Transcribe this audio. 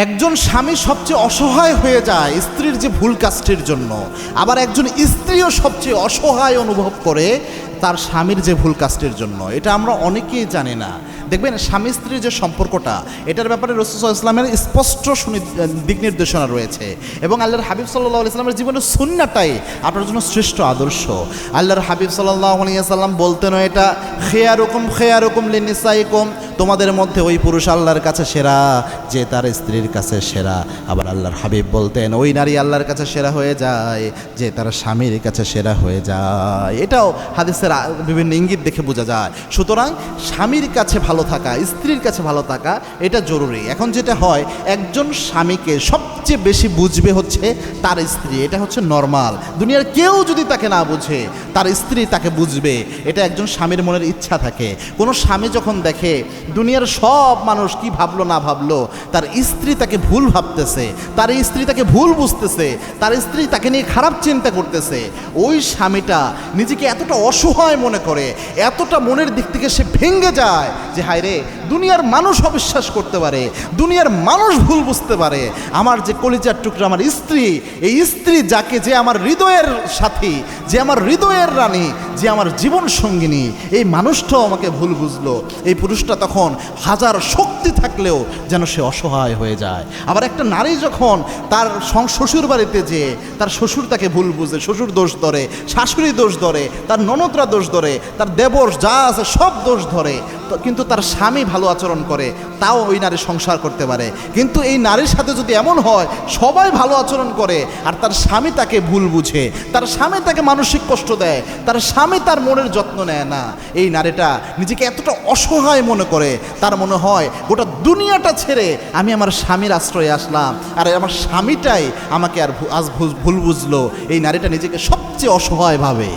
একজন স্বামী সবচেয়ে অসহায় হয়ে যায় স্ত্রীর যে ভুল কাজটির জন্য, আবার একজন স্ত্রীও সবচেয়ে অসহায় অনুভব করে তার স্বামীর যে ভুল কাজটির জন্য। এটা আমরা অনেকেই জানি না। দেখবেন স্বামী স্ত্রীর যে সম্পর্কটা, এটার ব্যাপারে রাসূল সাল্লাল্লাহু আলাইহি ওয়াসাল্লামের স্পষ্ট দিক নির্দেশনা রয়েছে এবং আল্লাহর হাবিব সাল্লাল্লাহু আলাইহি ওয়াসাল্লামের জীবনের সুন্নাহটাই আপনার জন্য শ্রেষ্ঠ আদর্শ। আল্লাহর হাবিব সাল্লাল্লাহু আলাইহি ওয়াসাল্লাম বলতেন, এটা খেয়ারুকুম লিনিসাইকুম, তোমাদের মধ্যে ওই পুরুষ আল্লাহর কাছে সেরা যে তার স্ত্রীর কাছে সেরা। আবার আল্লাহর হাবিব বলতেন, ওই নারী আল্লাহর কাছে সেরা হয়ে যায় যে তার স্বামীর কাছে সেরা হয়ে যায়। এটাও হাদিসের বিভিন্ন ইঙ্গিত দেখে বোঝা যায়। সুতরাং স্বামীর কাছে ভালো থাকা, স্ত্রীর কাছে ভালো থাকা এটা জরুরি। এখন যেটা হয়, একজন স্বামীকে সবচেয়ে বেশি বুঝবে হচ্ছে তার স্ত্রী, এটা হচ্ছে নর্মাল। দুনিয়ার কেউ যদি তাকে না বুঝে, তার স্ত্রী তাকে বুঝবে, এটা একজন স্বামীর মনের ইচ্ছা থাকে। কোনো স্বামী যখন দেখে দুনিয়ার সব মানুষ কি ভাবলো না ভাবলো, তার স্ত্রী তাকে ভুল ভাবতেছে, তার স্ত্রী তাকে ভুল বুঝতেছে, তার স্ত্রী তাকে নিয়ে খারাপ চিন্তা করতেছে, ওই স্বামীটা নিজেকে এতটা অসহায় মনে করে, এতটা মনের দিক থেকে সে ভেঙে যায় যে হায় রে, দুনিয়ার মানুষ অবিশ্বাস করতে পারে, দুনিয়ার মানুষ ভুল বুঝতে পারে, আমার যে কলিজার টুকরা আমার স্ত্রী, এই স্ত্রী যাকে, যে আমার হৃদয়ের সাথী, যে আমার হৃদয়ের রানী, যে আমার জীবন সঙ্গিনী, এই মানুষটাও আমাকে ভুল বুঝলো। এই পুরুষটা তখন হাজার শক্তি থাকলেও যেন সে অসহায় হয়ে যায়। আবার একটা নারী যখন তার শ্বশুর বাড়িতে যেয়ে তার শ্বশুর তাকে ভুল বুঝে, শ্বশুর দোষ ধরে, শাশুড়ি দোষ ধরে, তার ননদরা দোষ ধরে, তার দেবর যা আছে সব দোষ ধরে, কিন্তু তার স্বামী ভালো আচরণ করে, তাও ওই নারী সংসার করতে পারে। কিন্তু এই নারীর সাথে যদি এমন হয়, সবাই ভালো আচরণ করে আর তার স্বামী তাকে ভুল বুঝে, তার স্বামী তাকে মানসিক কষ্ট দেয়, তার স্বামী তার মনের যত্ন নেয় না, এই নারীটা নিজেকে এতটা অসহায় মনে করে, তার মনে হয় গোটা দুনিয়াটা ছেড়ে আমি আমার স্বামীর আশ্রয়ে আসলাম, আর আমার স্বামীটাই আমাকে আর আজ ভুল বুঝলো। এই নারীটা নিজেকে সবচেয়ে অসহায় ভাবে।